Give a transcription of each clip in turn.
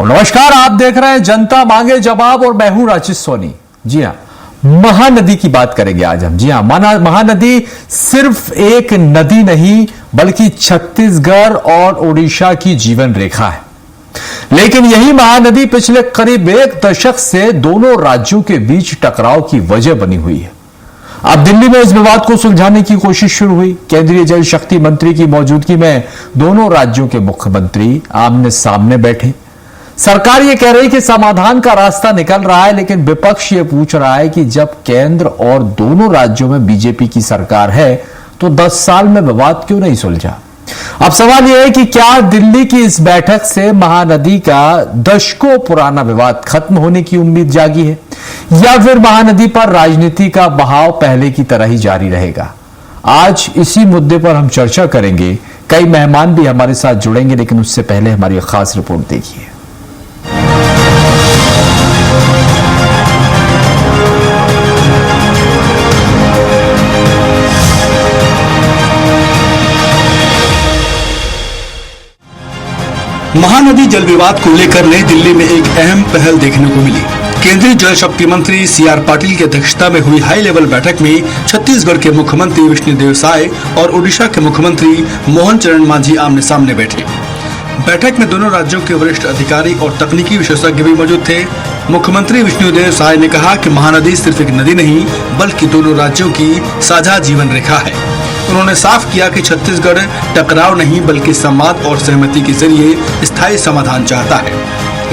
और नमस्कार, आप देख रहे हैं जनता मांगे जवाब और मैं हूं राजेश सोनी। जी हां, महानदी की बात करेंगे आज हम। जी हां, महानदी सिर्फ एक नदी नहीं बल्कि छत्तीसगढ़ और ओडिशा की जीवन रेखा है। लेकिन यही महानदी पिछले करीब एक दशक से दोनों राज्यों के बीच टकराव की वजह बनी हुई है। अब दिल्ली में इस विवाद को सुलझाने की कोशिश शुरू हुई। केंद्रीय जल शक्ति मंत्री की मौजूदगी में दोनों राज्यों के मुख्यमंत्री आमने सामने बैठे। सरकार ये कह रही कि समाधान का रास्ता निकल रहा है, लेकिन विपक्ष ये पूछ रहा है कि जब केंद्र और दोनों राज्यों में बीजेपी की सरकार है तो 10 साल में विवाद क्यों नहीं सुलझा। अब सवाल यह है कि क्या दिल्ली की इस बैठक से महानदी का दशकों पुराना विवाद खत्म होने की उम्मीद जागी है, या फिर महानदी पर राजनीति का बहाव पहले की तरह ही जारी रहेगा। आज इसी मुद्दे पर हम चर्चा करेंगे। कई मेहमान भी हमारे साथ जुड़ेंगे, लेकिन उससे पहले हमारी खास रिपोर्ट देखिए। महानदी जल विवाद को लेकर नई दिल्ली में एक अहम पहल देखने को मिली। केंद्रीय जल शक्ति मंत्री सीआर पाटिल की अध्यक्षता में हुई हाई लेवल बैठक में छत्तीसगढ़ के मुख्यमंत्री विष्णुदेव साय और ओडिशा के मुख्यमंत्री मोहन चरण मांझी आमने सामने बैठे। बैठक में दोनों राज्यों के वरिष्ठ अधिकारी और तकनीकी विशेषज्ञ भी मौजूद थे। मुख्यमंत्री विष्णुदेव साय ने कहा कि महानदी सिर्फ एक नदी नहीं बल्कि दोनों राज्यों की साझा जीवन रेखा है। उन्होंने साफ किया कि छत्तीसगढ़ टकराव नहीं बल्कि संवाद और सहमति के जरिए स्थायी समाधान चाहता है।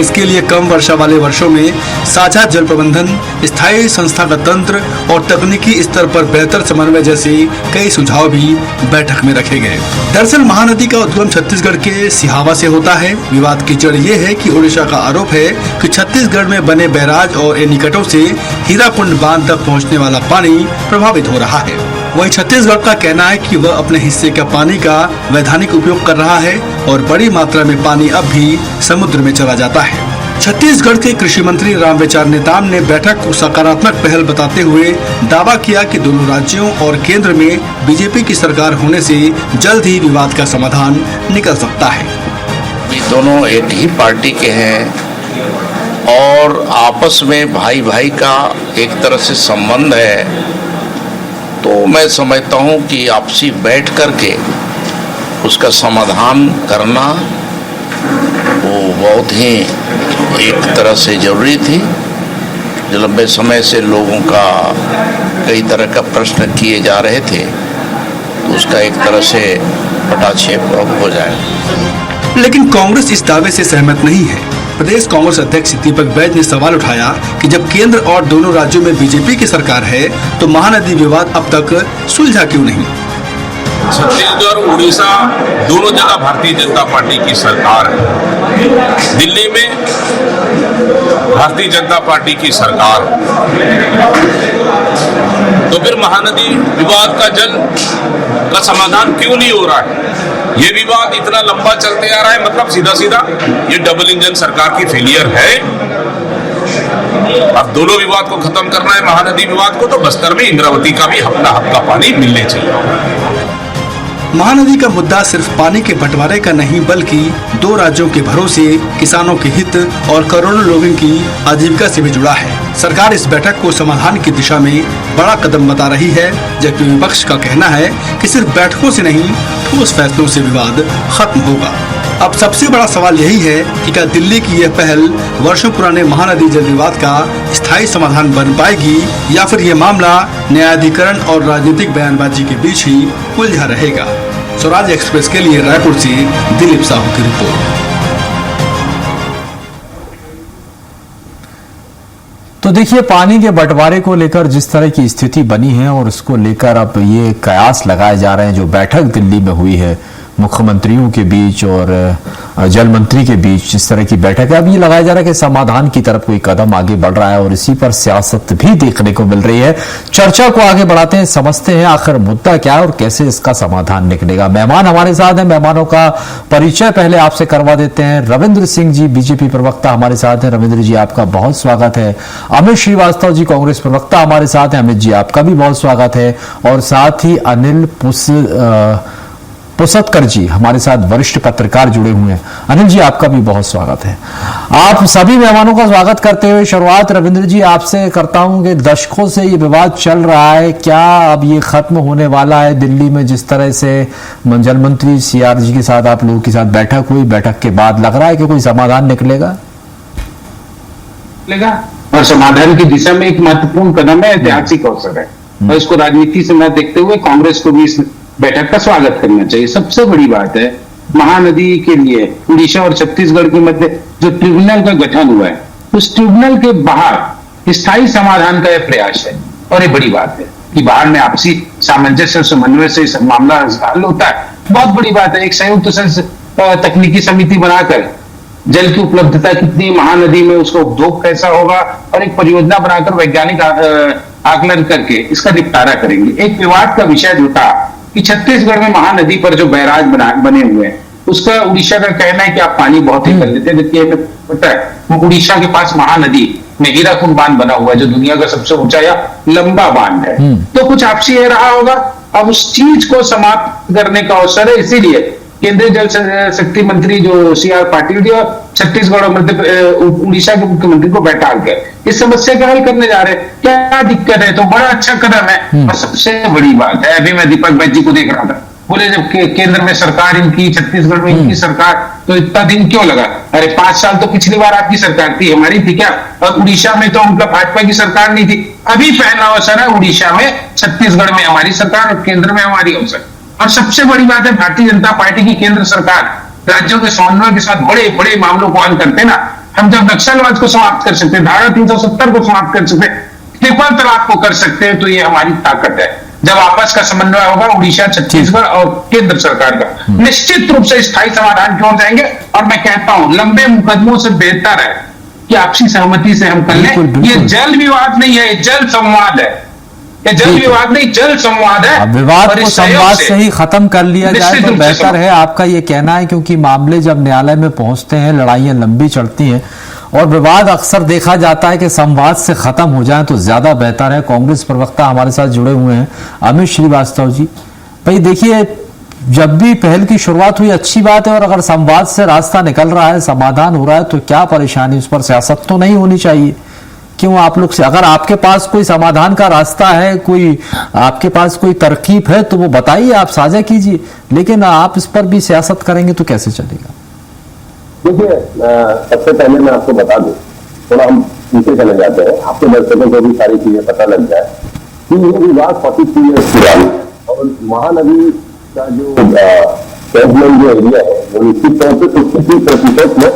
इसके लिए कम वर्षा वाले वर्षों में साझा जल प्रबंधन, स्थायी संस्थागत तंत्र और तकनीकी स्तर पर बेहतर समन्वय जैसे कई सुझाव भी बैठक में रखे गए। दरअसल महानदी का उद्गम छत्तीसगढ़ के सिहावा से होता है। विवाद की जड़ ये है कि ओडिशा का आरोप है कि छत्तीसगढ़ में बने बैराज और एनीकटों से हीराकुंड बांध तक पहुँचने वाला पानी प्रभावित हो रहा है। वहीं छत्तीसगढ़ का कहना है कि वह अपने हिस्से का पानी का वैधानिक उपयोग कर रहा है और बड़ी मात्रा में पानी अब भी समुद्र में चला जाता है। छत्तीसगढ़ के कृषि मंत्री रामविचार नेताम ने बैठक को सकारात्मक पहल बताते हुए दावा किया कि दोनों राज्यों और केंद्र में बीजेपी की सरकार होने से जल्द ही विवाद का समाधान निकल सकता है। दोनों एक ही पार्टी के हैं और आपस में भाई भाई का एक तरह से संबंध है, तो मैं समझता हूँ कि आपसी बैठ करके उसका समाधान करना वो बहुत ही एक तरह से जरूरी थी। जो लंबे समय से लोगों का कई तरह का प्रश्न किए जा रहे थे, तो उसका एक तरह से पटाक्षेप हो जाए। लेकिन कांग्रेस इस दावे से सहमत नहीं है। प्रदेश कांग्रेस अध्यक्ष दीपक बैज ने सवाल उठाया कि जब केंद्र और दोनों राज्यों में बीजेपी की सरकार है तो महानदी विवाद अब तक सुलझा क्यों नहीं। छत्तीसगढ़ उड़ीसा दोनों जगह भारतीय जनता पार्टी की सरकार है। दिल्ली में भारतीय जनता पार्टी की सरकार, तो फिर महानदी विवाद का जल का समाधान क्यों नहीं हो रहा है। ये विवाद इतना लंबा चलते आ रहा है, मतलब सीधा सीधा ये डबल इंजन सरकार की फेलियर है। अब दोनों विवाद को खत्म करना है, महानदी विवाद को, तो बस्तर में इंद्रावती का भी अपना हक का पानी मिलने चाहिए। महानदी का मुद्दा सिर्फ पानी के बंटवारे का नहीं बल्कि दो राज्यों के भरोसे, किसानों के हित और करोड़ों लोगों की आजीविका से भी जुड़ा है। सरकार इस बैठक को समाधान की दिशा में बड़ा कदम बता रही है, जबकि विपक्ष का कहना है कि सिर्फ बैठकों से नहीं ठोस फैसलों से विवाद खत्म होगा। अब सबसे बड़ा सवाल यही है कि क्या दिल्ली की यह पहल वर्षों पुराने महानदी जल विवाद का स्थायी समाधान बन पाएगी, या फिर यह मामला न्यायाधिकरण और राजनीतिक बयानबाजी के बीच ही उलझा रहेगा। स्वराज एक्सप्रेस के लिए रायपुर से दिलीप साहू की रिपोर्ट। तो देखिए, पानी के बंटवारे को लेकर जिस तरह की स्थिति बनी है और उसको लेकर अब ये कयास लगाए जा रहे हैं, जो बैठक दिल्ली में हुई है मुख्यमंत्रियों के बीच और जल मंत्री के बीच, जिस तरह की बैठक है, अब ये लगाया जा रहा है कि समाधान की तरफ कोई कदम आगे बढ़ रहा है और इसी पर सियासत भी देखने को मिल रही है। चर्चा को आगे बढ़ाते हैं, समझते हैं आखिर मुद्दा क्या है और कैसे इसका समाधान निकलेगा। मेहमान हमारे साथ हैं, मेहमानों का परिचय पहले आपसे करवा देते हैं। रविंद्र सिंह जी, बीजेपी प्रवक्ता हमारे साथ हैं। रविंद्र जी, आपका बहुत स्वागत है। अमित श्रीवास्तव जी, कांग्रेस प्रवक्ता हमारे साथ हैं। अमित जी, आपका भी बहुत स्वागत है। और साथ ही अनिल पुसतकर जी हमारे साथ वरिष्ठ पत्रकार जुड़े हुए हैं। अनिल जी, आपका भी बहुत स्वागत है। आप सभी मेहमानों का स्वागत करते हुए शुरुआत रविंद्र जी आपसे करता हूं कि दशकों से ये विवाद चल रहा है, क्या अब ये खत्म होने वाला है? दिल्ली में जिस तरह से जल मंत्री सीआर जी के साथ आप लोगों के साथ बैठक हुई, बैठक के बाद लग रहा है कि कोई समाधान निकलेगा और समाधान की दिशा में एक महत्वपूर्ण कदम है, ऐतिहासिक अवसर है और इसको राजनीति से मैं देखते हुए कांग्रेस को भी इस बैठक का स्वागत करना चाहिए। सबसे बड़ी बात है, महानदी के लिए उड़ीसा और छत्तीसगढ़ के मध्य जो ट्रिब्यूनल का गठन हुआ है, उस ट्रिब्यूनल के बाहर स्थायी समाधान का यह प्रयास है और ये बड़ी बात है कि बाहर में आपसी सामंजस्य समन्वय से इस मामला हल होता है। बहुत बड़ी बात है। एक संयुक्त तकनीकी समिति बनाकर जल की उपलब्धता कितनी, महानदी में उसका उपयोग कैसा होगा और एक परियोजना बनाकर वैज्ञानिक आकलन करके इसका निपटारा करेंगे। एक विवाद का विषय जो था कि छत्तीसगढ़ में महानदी पर जो बैराज बने हुए हैं, उसका उड़ीसा का कहना है कि आप पानी बहुत ही कर लेते हैं, जबकि हमें पता है वो उड़ीसा के पास महानदी में हीराकुंड बांध बना हुआ है जो दुनिया का सबसे ऊंचा या लंबा बांध है। तो कुछ आपसी ये रहा होगा। अब उस चीज को समाप्त करने का अवसर है, इसीलिए केंद्रीय जल शक्ति मंत्री जो सीआर पाटिल जी और छत्तीसगढ़ और उड़ीसा के मुख्यमंत्री को बैठा कर इस समस्या का हल करने जा रहे हैं। क्या दिक्कत है? तो बड़ा अच्छा कदम है। और सबसे बड़ी बात है, अभी मैं दीपक बैद जी को देख रहा था, बोले जब केंद्र में सरकार इनकी, छत्तीसगढ़ में इनकी सरकार, तो इतना दिन क्यों लगा? अरे 5 साल तो पिछली बार आपकी सरकार थी, हमारी थी क्या? और उड़ीसा में तो मतलब भाजपा की सरकार नहीं थी। अभी पहला अवसर है उड़ीसा में, छत्तीसगढ़ में हमारी सरकार और केंद्र में हमारी अवसर। और सबसे बड़ी बात है, भारतीय जनता पार्टी की केंद्र सरकार राज्यों के समन्वय के साथ बड़े बड़े मामलों को हल करते ना। हम जब नक्सलवाद को समाप्त कर सकते हैं, धारा 370 को समाप्त कर सकते हैं, ट्रिपल तलाक को कर सकते हैं, तो ये हमारी ताकत है। जब आपस का समन्वय होगा उड़ीसा, छत्तीसगढ़ और केंद्र सरकार का, निश्चित रूप से स्थायी समाधान की ओर जाएंगे। और मैं कहता हूं, लंबे मुकदमों से बेहतर है कि आपसी सहमति से हम कर लें। ये जल विवाद नहीं है, ये जल संवाद है। ये जल विवाद नहीं, जल संवाद है। विवाद को संवाद से ही खत्म कर लिया जाए तो बेहतर है, आपका ये कहना है। क्योंकि मामले जब न्यायालय में पहुंचते हैं, लड़ाइयां लंबी चलती हैं और विवाद अक्सर देखा जाता है कि संवाद से खत्म हो जाए तो ज्यादा बेहतर है। कांग्रेस प्रवक्ता हमारे साथ जुड़े हुए हैं, अमित श्रीवास्तव जी। भाई देखिए, जब भी पहल की शुरुआत हुई अच्छी बात है, और अगर संवाद से रास्ता निकल रहा है, समाधान हो रहा है, तो क्या परेशानी? उस पर सियासत तो नहीं होनी चाहिए। क्यों आप लोग से, अगर आपके पास कोई समाधान का रास्ता है, कोई आपके पास कोई तरकीब है, तो वो बताइए, आप साझा कीजिए। लेकिन आप इस पर भी सियासत करेंगे तो कैसे चलेगा? देखिए, सबसे पहले मैं आपको बता दूं, थोड़ा हम पीछे चले जाते हैं, आपके दर्शकों को भी सारी चीजें पता लग जाए कि ये विवाद 43 ईयर्स पुरानी है और महानदी का जो सेगमेंट जो एरिया है वो निश्चित तौर पर 53% में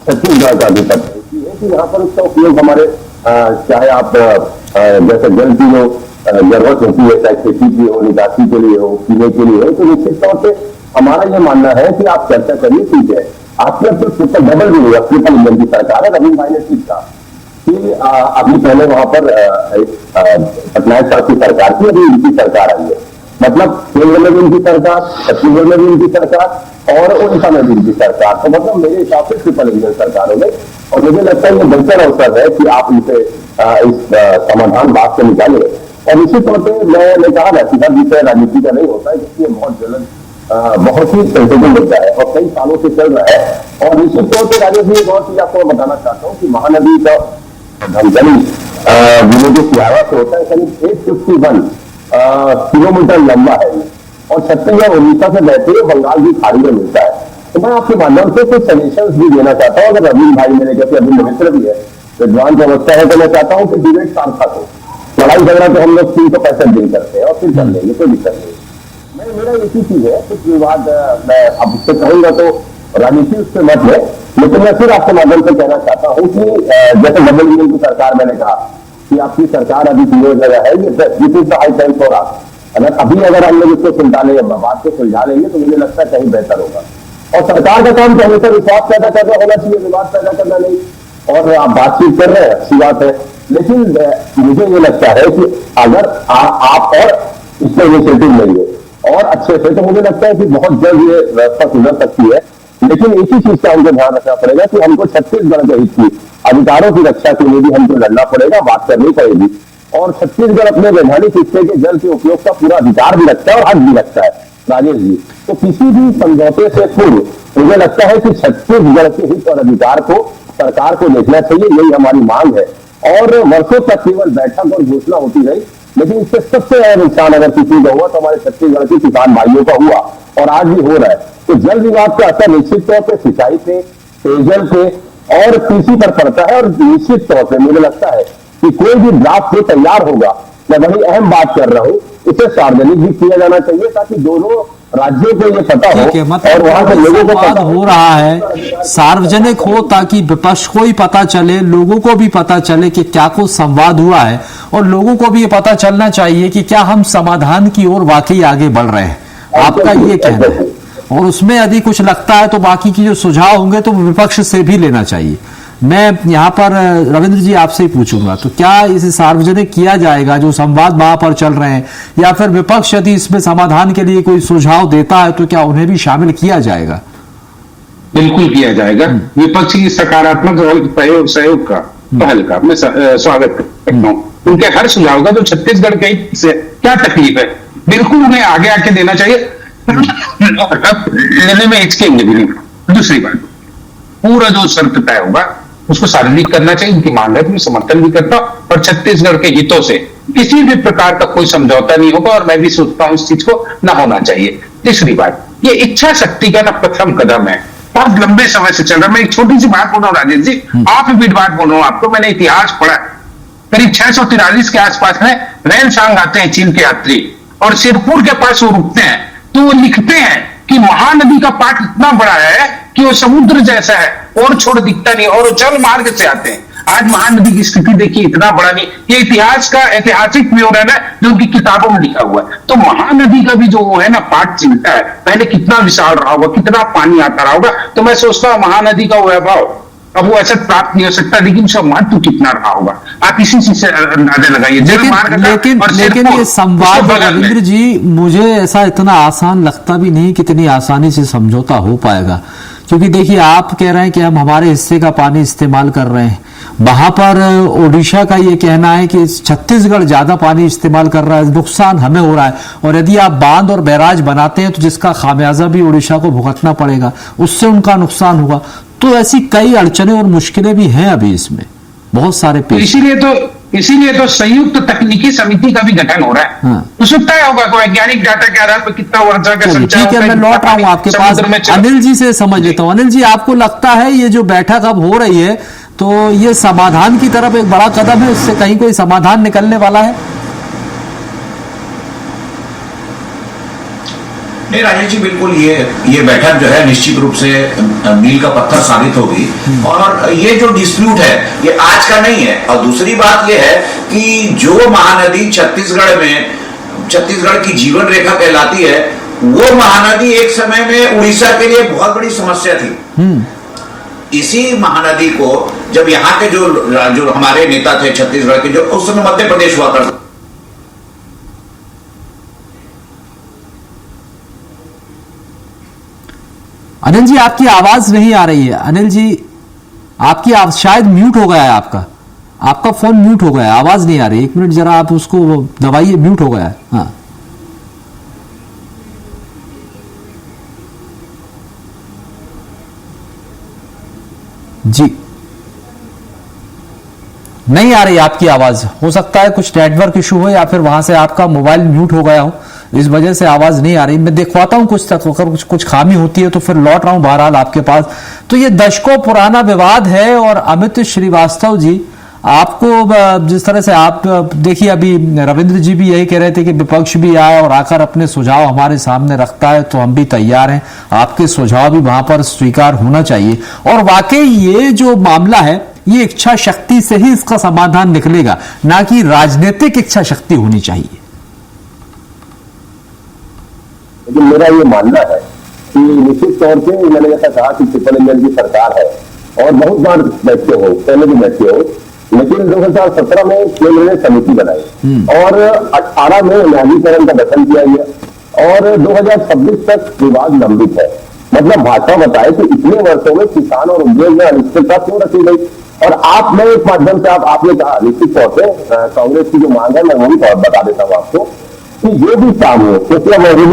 छत्तीसगढ़ का अधिपत्य है कि यहाँ पर उसका उपयोग हमारे चाहे आप जैसे जल की जो जरूरत होती है, चाहे खेती की हो, निकासी के लिए हो, पीने के लिए हो, तो निश्चित तौर पर हमारा ये मानना है कि आप चर्चा करिए, ठीक है। आपने तो ट्रिपल डबल भी हुआ, ट्रिपल इंजन की सरकार है। रविंद्र भाई ने ठीक कहा कि अभी पहले वहां पर पटनायक साहब की सरकार थी, अभी इनकी सरकार आई है। मतलब केंद्र में भी इनकी सरकार, छत्तीसगढ़ में भी इनकी सरकार और उड़ीसा में भी इनकी सरकार। तो मतलब मेरे हिसाब से ट्रिपल इंजन सरकार हो गई और मुझे लगता है ये बेहतर अवसर है कि आप इसे इस समाधान बात से निकालें। और इसी तौर पर मैंने कहा ना कि हर विषय राजनीति का नहीं होता है, क्योंकि ये बहुत जलन बहुत ही सेंसिटिव मुद्दा है और कई सालों से चल रहा है। और निश्चित तौर पर राजेश जी, एक और चीज आपको बताना चाहता हूँ कि महानदी का धमजली जिले के सियारा से होता है, करीब 851 किलोमीटर लंबा है और छत्तीसगढ़ उड़ीसा से बहते हुए बंगाल की खाड़ी में मिलता है। तो मैं आपके माध्यम से कुछ सजेशन भी देना चाहता हूँ। अगर रविंद्र भाई मेरे जैसे अभी मित्र भी है, विद्वान की अवस्था है, तो मैं चाहता हूँ कि डिबेट सार्थक हो। लड़ाई झगड़ा तो हम लोग 365 दिन करते हैं और फिर कर लेंगे, कोई दिक्कत नहीं। मेरा एक ही चीज है, कुछ विवाद मैं अब उससे कहूंगा तो राजनीति उससे मत है, लेकिन मैं फिर आपके माध्यम से कहना चाहता हूँ कि जैसे डबल इंजन की सरकार, मैंने कहा कि आपकी सरकार अभी तीनों जगह है, this is the high time for us. अगर हम लोग इसको सुलझा लेंगे, बात को सुलझा लेंगे, तो मुझे लगता है कहीं बेहतर होगा। और सरकार का काम हमेशा विश्वास पैदा करना होना चाहिए, विवाद पैदा करना नहीं। और आप बातचीत कर रहे हैं, अच्छी बात है, लेकिन मुझे ये लगता है कि अगर आप और इसमें इनिशिएटिव लेंगे और अच्छे से, तो मुझे लगता है कि बहुत जल्द ये व्यवस्था सुधर सकती है। लेकिन एक ही चीज का हमको ध्यान रखना पड़ेगा कि हमको छत्तीसगढ़ के हित की अधिकारों की रक्षा के लिए भी हमको लड़ना पड़ेगा, बात करनी पड़ेगी। और छत्तीसगढ़ अपने वैधानिक हिस्से के जल के उपयोग का पूरा अधिकार भी रखता है और हक भी रखता है। राजेश जी, तो किसी भी समझौते से पूर्व मुझे लगता है कि छत्तीसगढ़ के हित और अधिकार को सरकार को देखना चाहिए, यही हमारी मांग है। और वर्षों तक केवल बैठक और घोषणा होती रही, लेकिन इससे सबसे ज्यादा नुकसान अगर किसी का हुआ तो हमारे छत्तीसगढ़ के किसान भाइयों का हुआ और आज भी हो रहा है। तो जल विभाग का असर निश्चित तौर पर सिंचाई पे, पेयजल पे और कृषि पर पड़ता है। और निश्चित तौर पर मुझे लगता है कि कोई भी ड्राफ्ट जो तैयार होगा, मैं बड़ी अहम बात कर रहा हूं, इसे सार्वजनिक भी किया जाना चाहिए ताकि दोनों राज्यों को ये पता हो और वहां के लोगों को पता हो रहा है, सार्वजनिक हो ताकि विपक्ष को ही पता चले, लोगों को भी पता चले कि क्या कुछ संवाद हुआ है और लोगों को भी ये पता चलना चाहिए कि क्या हम समाधान की ओर वाकई आगे बढ़ रहे हैं। आपका ये कहना है, और उसमें यदि कुछ लगता है तो बाकी की जो सुझाव होंगे तो विपक्ष से भी लेना चाहिए। मैं यहाँ पर रविंद्र जी आपसे ही पूछूंगा, तो क्या इसे सार्वजनिक किया जाएगा जो संवाद वहां पर चल रहे हैं, या फिर विपक्ष यदि इसमें समाधान के लिए कोई सुझाव देता है तो क्या उन्हें भी शामिल किया जाएगा? बिल्कुल किया जाएगा। विपक्ष की सकारात्मक सहयोग का, पहल का मैं स्वागत करता हूँ। उनके हर सुझाव का जो छत्तीसगढ़ के हित से क्या तकलीफ है, बिल्कुल उन्हें आगे आके देना चाहिए। लेने में हिचकेंगे भी नहीं। दूसरी बात, पूरा जो शर्त तय होगा उसको सार्वजनिक करना चाहिए, उनकी मांग है तो मैं समर्थन भी करता हूं। और छत्तीसगढ़ के हितों से किसी भी प्रकार का कोई समझौता नहीं होगा और मैं भी सोचता हूं इस चीज को ना होना चाहिए। तीसरी बात, ये इच्छा शक्ति का ना प्रथम कदम है, बहुत लंबे समय से चल रहा है। मैं एक छोटी सी बात बोल रहा हूं राजेश जी, आप भी बात बोल रहा हूं आपको, मैंने इतिहास पढ़ा। करीब 643 के आसपास में रैनसांग आते हैं चीन के यात्री और सिरपुर के पास वो रुकते हैं, तो वो लिखते हैं कि महानदी का पाट इतना बड़ा है कि वो समुद्र जैसा है और छोड़ दिखता नहीं, और वो जल मार्ग से आते हैं। आज महानदी की स्थिति देखिए, इतना बड़ा नहीं। ये इतिहास का ऐतिहासिक विवरण है जो उनकी किताबों में लिखा हुआ है। तो महानदी का भी जो वो है ना पाट चिंता है, पहले कितना विशाल रहा होगा, कितना पानी आता रहा होगा। तो मैं सोचता हूँ महानदी का वैभव अब वो ऐसा प्राप्त नहीं हो सकता, लेकिन उसका महत्व कितना रहा होगा आप इसी चीज से अंदाजा लगाइए। लेकिन ये संवाद रविंद्र जी, मुझे ऐसा इतना आसान लगता भी नहीं कि इतनी आसानी से समझौता हो पाएगा, क्योंकि देखिए आप कह रहे हैं कि हम हमारे हिस्से का पानी इस्तेमाल कर रहे हैं, वहां पर ओडिशा का ये कहना है कि छत्तीसगढ़ ज्यादा पानी इस्तेमाल कर रहा है, नुकसान हमें हो रहा है, और यदि आप बांध और बैराज बनाते हैं तो जिसका खामियाजा भी ओडिशा को भुगतना पड़ेगा, उससे उनका नुकसान होगा। तो ऐसी कई अड़चने और मुश्किलें भी हैं अभी इसमें, बहुत सारे पेश। इसीलिए तो संयुक्त तकनीकी समिति का भी गठन हो रहा है। हाँ। उसमें तय होगा वैज्ञानिक डाटा के आधार पर कितना वर्षा का संचय। ठीक है, मैं लौट रहा हूं आपके पास, अनिल जी से समझ लेता हूं। अनिल जी, आपको लगता है ये जो बैठक अब हो रही है तो ये समाधान की तरफ एक बड़ा कदम है, इससे कहीं कोई समाधान निकलने वाला है? नहीं राजेश जी, बिल्कुल ये बैठक जो है निश्चित रूप से मील का पत्थर साबित होगी। और ये जो डिस्प्यूट है ये आज का नहीं है। और दूसरी बात ये है कि जो महानदी छत्तीसगढ़ की जीवन रेखा कहलाती है, वो महानदी एक समय में उड़ीसा के लिए बहुत बड़ी समस्या थी। इसी महानदी को जब यहाँ के जो हमारे नेता थे छत्तीसगढ़ के, जो उस समय मध्य प्रदेश हुआ करते, अनिल जी आपकी आवाज नहीं आ रही है। अनिल जी आपकी शायद म्यूट हो गया है, आपका फोन म्यूट हो गया है, आवाज नहीं आ रही। 1 मिनट जरा आप उसको दबाइए, म्यूट हो गया है। हाँ जी, नहीं आ रही आपकी आवाज। हो सकता है कुछ नेटवर्क इशू हो या फिर वहां से आपका मोबाइल म्यूट हो गया हो, इस वजह से आवाज नहीं आ रही। मैं दिखवाता हूं कुछ तक, अगर कुछ खामी होती है तो फिर लौट रहा हूं बहरहाल आपके पास। तो ये दशकों पुराना विवाद है। और अमित श्रीवास्तव जी, आपको जिस तरह से आप देखिए, अभी रविंद्र जी भी यही कह रहे थे कि विपक्ष भी आए और आकर अपने सुझाव हमारे सामने रखता है तो हम भी तैयार हैं, आपके सुझाव भी वहां पर स्वीकार होना चाहिए। और वाकई ये जो मामला है, ये इच्छा शक्ति से ही इसका समाधान निकलेगा, ना कि राजनीतिक इच्छा शक्ति होनी चाहिए। लेकिन मेरा ये मानना है कि निश्चित तौर पे मैंने जैसा कहा कि ट्रिपल इंजन की सरकार है और बहुत बार बैठते हो, पहले भी बैठते हो, लेकिन 2017 में केंद्र ने समिति बनाई और 18 में न्यायाधीकरण का गठन किया गया और 2026 तक विवाद लंबित है। मतलब भाषा बताए कि इतने वर्षों में किसान और उद्योग में अनिश्चितता क्यों रखी गई। और आप में एक माध्यम से आपने कहा निश्चित तौर पर कांग्रेस की जो मांग है, मैं वही बता देता हूं आपको कि जो भी काम हो, क्योंकि अब already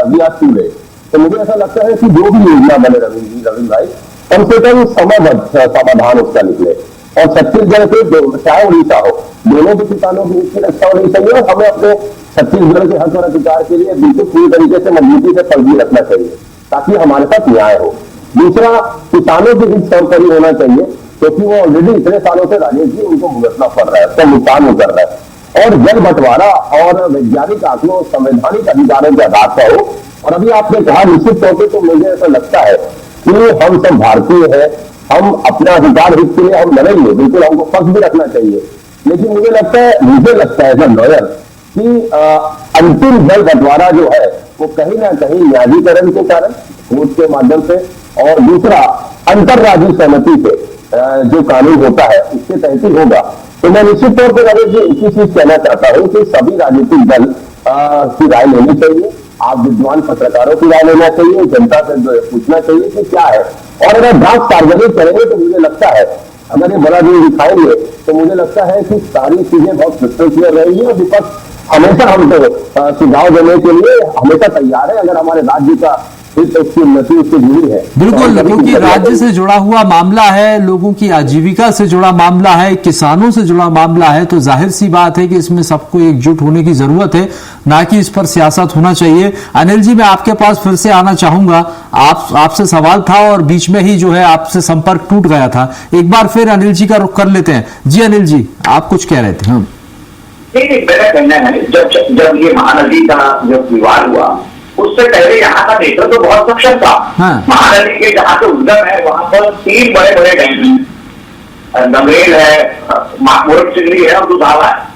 we are too late, तो मुझे ऐसा लगता है कि जो भी योजना बने रविंद्र भाई, कम से कम समयबद्ध समाधान उसका निकले। और छत्तीसगढ़ के चाहे उड़ीसा हो, दोनों के किसानों की हित की रक्षा होनी चाहिए और हमें अपने छत्तीसगढ़ के हक और अधिकार के लिए बिल्कुल पूरी तरीके से मजबूती से फर्जी रखना चाहिए ताकि हमारे साथ न्याय हो। दूसरा, किसानों के हित सर्वोपरि होना चाहिए, क्योंकि वो ऑलरेडी इतने सालों से राजेश जी उनको भुगतना पड़ रहा है, उसका नुकसान हो कर रहा है। और जल बंटवारा और वैज्ञानिक आंकड़ों संवैधानिक अधिकारों के आधार पर हो। और अभी आपने कहा निश्चित तौर पर, तो मुझे ऐसा लगता है कि हम सब भारतीय हैं, हम अपना अधिकार हित के लिए हम लड़ेंगे, बिल्कुल हमको पक्ष भी रखना चाहिए। लेकिन मुझे लगता है एज अ लॉयर कि अंतिम जल बंटवारा जो है वो कहीं ना कहीं न्यायाधिकरण के कारण, कोर्ट के माध्यम से, और दूसरा अंतरराज्यीय सहमति से जो कानून होता है उसके तहत ही होगा। तो मैं निश्चित तौर पर रमेश जी इसी चीज कहना चाहता हूं कि सभी राजनीतिक दल की राय लेनी चाहिए, आप विद्वान पत्रकारों की राय लेना चाहिए, जनता से पूछना चाहिए कि क्या है। और अगर बात सार्वजनिक करेंगे तो मुझे लगता है, अगर ये बड़ा दिन दिखाएंगे तो मुझे लगता है कि सारी चीजें बहुत क्रिस्टल क्लियर रहेंगी और विपक्ष हमेशा हमको सुझाव देने के लिए हमेशा तैयार है, अगर हमारे राज्य का उसकी उन्नति उससे जुड़ी है। बिल्कुल, क्योंकि राज्य से जुड़ा हुआ मामला है, लोगों की आजीविका से जुड़ा मामला है, किसानों से जुड़ा मामला है, तो जाहिर सी बात है कि इसमें सबको एकजुट होने की जरूरत है, ना कि इस पर सियासत होना चाहिए। अनिल जी, मैं आपके पास फिर से आना चाहूंगा, आपसे सवाल था और बीच में ही जो है आपसे संपर्क टूट गया था। एक बार फिर अनिल जी का रुख कर लेते हैं। जी अनिल जी, आप कुछ कह रहे थे? नहीं, मेरा कहना है जब ये महानदी का जब विवाद हुआ उससे पहले यहाँ का नेतृत्व तो बहुत सक्षम था। हाँ। महानदी के जहाँ से उद्गम है वहां पर 3 बड़े बड़े डैम हैं, नंगरेल है, मोरचिगरी है और दुधावा है।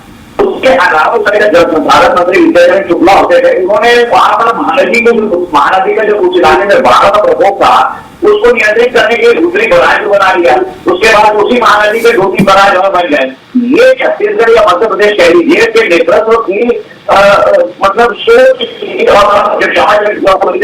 उसके अलावा जब संसाधन मंत्री विजय शुक्ला होते थे, उन्होंने वहां पर महानदी का जो कुछ इलाके में बाढ़ का प्रकोप था उसको नियंत्रित करने के लिए दूसरी बराज बना लिया। उसके बाद उसी महानदी के 2-3 बराज और बन गए। ये छत्तीसगढ़ या मध्य प्रदेश कह लीजिए के नेतृत्व की मतलब सोच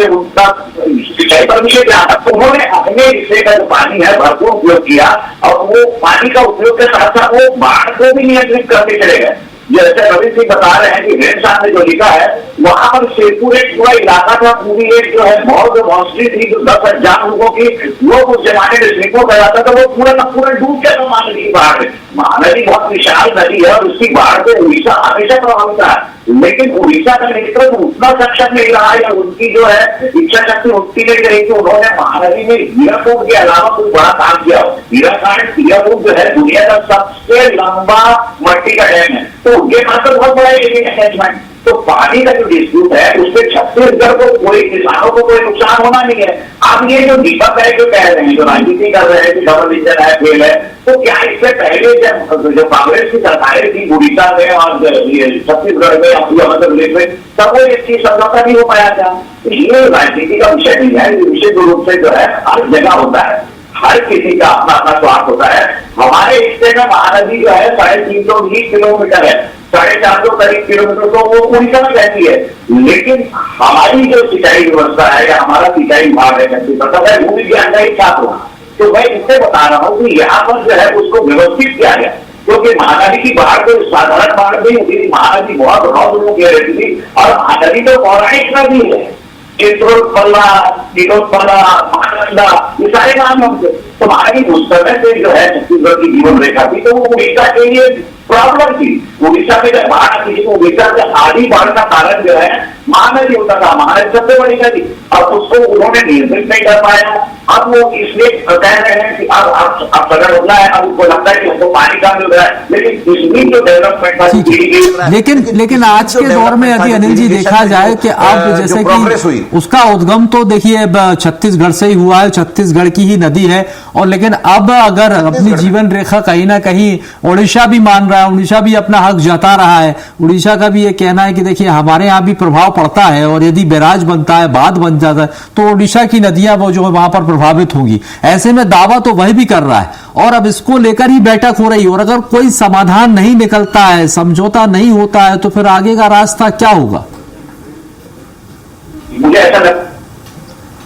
उनका सिंचाई पर विषय क्या था, उन्होंने अपने हिस्से का जो पानी है भरपूर उपयोग किया और वो पानी का उपयोग के साथ साथ वो बाढ़ को भी नियंत्रित करते चले गए। जैसे रवि सिंह बता रहे हैं कि रेड साहब ने जो लिखा है, वहां पर शेरपुर एक पूरा इलाका था, पूरी एक जो है बहुत मॉन्स्ट्री थी, 10,000 लोगों की, वो उस जमाने में स्लीपों कर जाता था, वो पूरा का पूरा डूब गया था महानदी की बाढ़ में। महानदी बहुत विशाल नदी है और उसकी बाढ़ से उड़ीसा हमेशा प्रभावित है, लेकिन उड़ीसा का नेतृत्व उतना सक्षम नहीं रहा है, उनकी जो है इच्छा शक्ति उतनी नहीं रही कि उन्होंने महानदी में हीराकुंड के अलावा कोई बड़ा काम किया। हीराकुंड जो है दुनिया का सबसे लंबा मट्टी का डैम है, तो उनके पास तो बहुत बड़ा एरिया अटैचमेंट। तो पानी का जो डिस्प्यूट है उसमें छत्तीसगढ़ को कोई, किसानों को कोई नुकसान होना नहीं है। अब ये जो दीपक है जो कह रहे हैं, जो राजनीति कर रहे हैं कि डबल इंजन है, फेल है, तो क्या इससे पहले जब कांग्रेस की सरकारें थी उड़ीसा में और छत्तीसगढ़ में या मध्य प्रदेश में, तब वो इसकी समझौता नहीं हो पाया था। ये राजनीति का विषय नहीं है, विशेष रूप से जो है हर जगह होता है, हर किसी का अपना अपना स्वार्थ होता है। हमारे हिस्से में महानदी जो है 350 किलोमीटर है, 450 करीब किलोमीटर तो वो उड़ीसा में रहती है, लेकिन हमारी जो सिंचाई व्यवस्था है या हमारा सिंचाई विभाग है छत्तीसगढ़, वो भी ज्ञान का ही छात्र हुआ। तो मैं इससे बता रहा हूँ कि यहाँ पर जो है उसको व्यवस्थित किया गया, क्योंकि महानदी की बाढ़ कोई साधारण बाढ़ नहीं होती थी, महानदी बहुत रौद्र की रहती थी और महानदी तो पौराणिक नदी है, चित्रोत्पला, ये सारे नाम होंगे। तो हमारी उस समय से जो है छत्तीसगढ़ की जीवन रेखा थी, तो वो उड़ीसा के लिए प्रॉब्लम थी। उड़ीसा में जब बाढ़ आती थी तो उड़ीसा के आधी बाढ़ का कारण जो है महानदी होता था, महानदी सबसे बड़ी नदी, और उसको उन्होंने नियंत्रित नहीं कर पाया। अब वो इसलिए कह रहे हैं कि अब सदन होना है, अब उनको लगता है कि हमको पानी कम मिल रहा है, लेकिन इसमें जो डेवलपमेंट लेकिन आज के दौर में यदि अनिल जी देखा जाए कि अब जैसे कि उसका उद्गम तो देखिए छत्तीसगढ़ से ही हुआ है, छत्तीसगढ़ की ही नदी है, और लेकिन अब अगर अपनी जीवन रेखा कहीं ना कहीं उड़ीसा भी मान रहा है, उड़ीसा भी अपना हक जता रहा है, उड़ीसा का भी ये कहना है कि देखिए हमारे यहाँ भी प्रभाव पड़ता है और यदि बैराज बनता है, बांध बन जाता है, तो उड़ीसा की नदियां वो जो है वहां पर प्रभावित होंगी। ऐसे में दावा तो वह भी कर रहा है और अब इसको लेकर ही बैठक हो रही है, और अगर कोई समाधान नहीं निकलता है, समझौता नहीं होता है, तो फिर आगे का रास्ता क्या होगा? मुझे ऐसा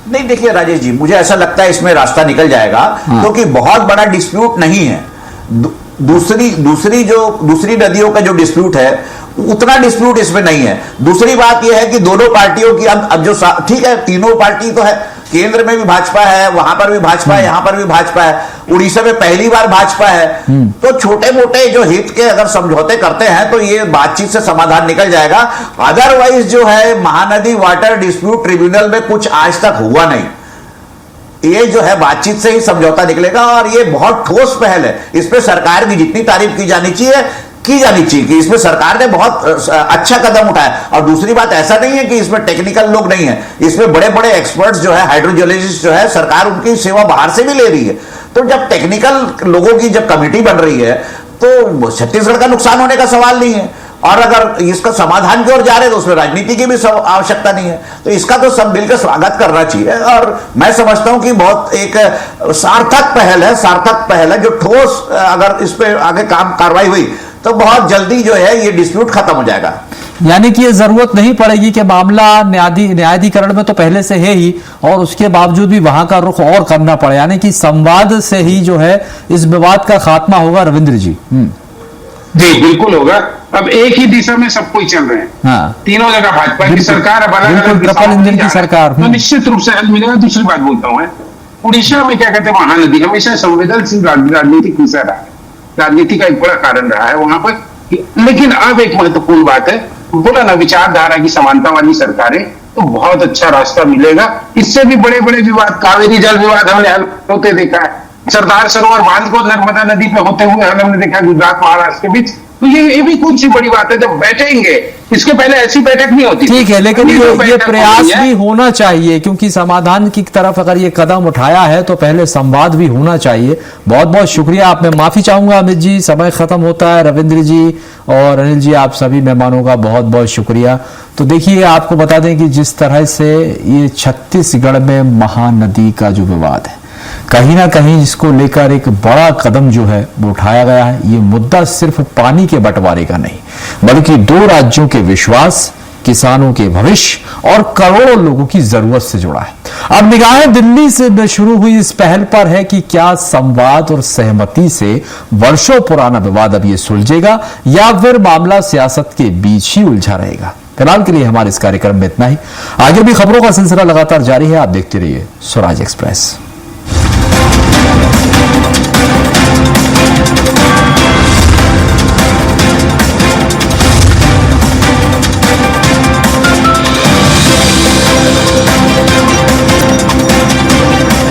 नहीं, देखिए राजेश जी, मुझे ऐसा लगता है इसमें रास्ता निकल जाएगा, क्योंकि बहुत बड़ा डिस्प्यूट नहीं है। दूसरी नदियों का जो डिस्प्यूट है उतना डिस्प्यूट इसमें नहीं है। दूसरी बात यह है कि दोनों पार्टियों की अब जो ठीक है, तीनों पार्टी तो है, केंद्र में भी भाजपा है, वहां पर भी भाजपा है, यहां पर भी भाजपा है, उड़ीसा में पहली बार भाजपा है। तो छोटे मोटे जो हित के अगर समझौते करते हैं तो ये बातचीत से समाधान निकल जाएगा। अदरवाइज जो है महानदी वाटर डिस्प्यूट ट्रिब्यूनल में कुछ आज तक हुआ नहीं, ये जो है बातचीत से ही समझौता निकलेगा और ये बहुत ठोस पहल है। इस पे सरकार की जितनी तारीफ की जानी चाहिए कि इसमें सरकार ने बहुत अच्छा कदम उठाया। और दूसरी बात, ऐसा नहीं है कि इसमें टेक्निकल लोग नहीं है, इसमें बड़े बड़े एक्सपर्ट्स जो है, हाइड्रोजियोलॉजिस्ट जो है, सरकार उनकी सेवा बाहर से भी ले रही है। तो जब टेक्निकल लोगों की जब कमेटी बन रही है तो छत्तीसगढ़ का नुकसान होने का सवाल नहीं है। और अगर इसका समाधान की ओर जा रहे हैं तो उसमें राजनीति की भी आवश्यकता नहीं है। तो इसका तो सब मिलकर स्वागत करना चाहिए और मैं समझता हूं कि बहुत एक सार्थक पहल है जो ठोस, अगर इस पे आगे कार्रवाई हुई तो बहुत जल्दी जो है ये डिस्प्यूट खत्म हो जाएगा। यानी कि ये जरूरत नहीं पड़ेगी कि मामला न्यायाधिकरण में तो पहले से है ही और उसके बावजूद भी वहां का रुख और करना पड़े, यानी कि संवाद से ही जो है इस विवाद का खात्मा होगा। रविंद्र जी जी बिल्कुल होगा। अब एक ही दिशा में सब कोई चल रहे हैं। हाँ। तीनों जगह भाजपा की सरकार, अब अलग-अलग ट्रिपल इंजन की सरकार, तो निश्चित रूप से हल मिलेगा। दूसरी बात बोलता हूं, उड़ीसा में क्या कहते हैं, महानदी हमेशा संवेदनशील राजनीतिक विषय रहा है, राजनीति का एक बड़ा कारण रहा है वहां पर। लेकिन अब एक महत्वपूर्ण बात है, बोला ना विचारधारा की समानता वाली सरकारें, तो बहुत अच्छा रास्ता मिलेगा। इससे भी बड़े बड़े विवाद, कावेरी जल विवाद हमने हल होते देखा है, सरदार सरोवर बांध को नर्मदा नदी पे होते हुए हमने देखा गुजरात महाराष्ट्र के बीच। तो ये भी कुछ सी बड़ी बात है। जब बैठेंगे, इसके पहले ऐसी बैठक नहीं होती, ठीक है, लेकिन ये प्रयास भी होना चाहिए क्योंकि समाधान की तरफ अगर ये कदम उठाया है तो पहले संवाद भी होना चाहिए। बहुत बहुत शुक्रिया। आप, मैं माफी चाहूंगा अमित जी, समय खत्म होता है। रविंद्र जी और अनिल जी, आप सभी मेहमानों का बहुत बहुत शुक्रिया। तो देखिए, आपको बता दें कि जिस तरह से ये छत्तीसगढ़ में महानदी का जो विवाद है, कहीं ना कहीं इसको लेकर एक बड़ा कदम जो है वो उठाया गया है। ये मुद्दा सिर्फ पानी के बंटवारे का नहीं, बल्कि दो राज्यों के विश्वास, किसानों के भविष्य और करोड़ों लोगों की जरूरत से जुड़ा है। अब निगाहें दिल्ली से शुरू हुई इस पहल पर है कि क्या संवाद और सहमति से वर्षों पुराना विवाद अब ये सुलझेगा या फिर मामला सियासत के बीच ही उलझा रहेगा। फिलहाल के लिए हमारे इस कार्यक्रम में इतना ही। आगे भी खबरों का सिलसिला लगातार जारी है, आप देखते रहिए स्वराज एक्सप्रेस।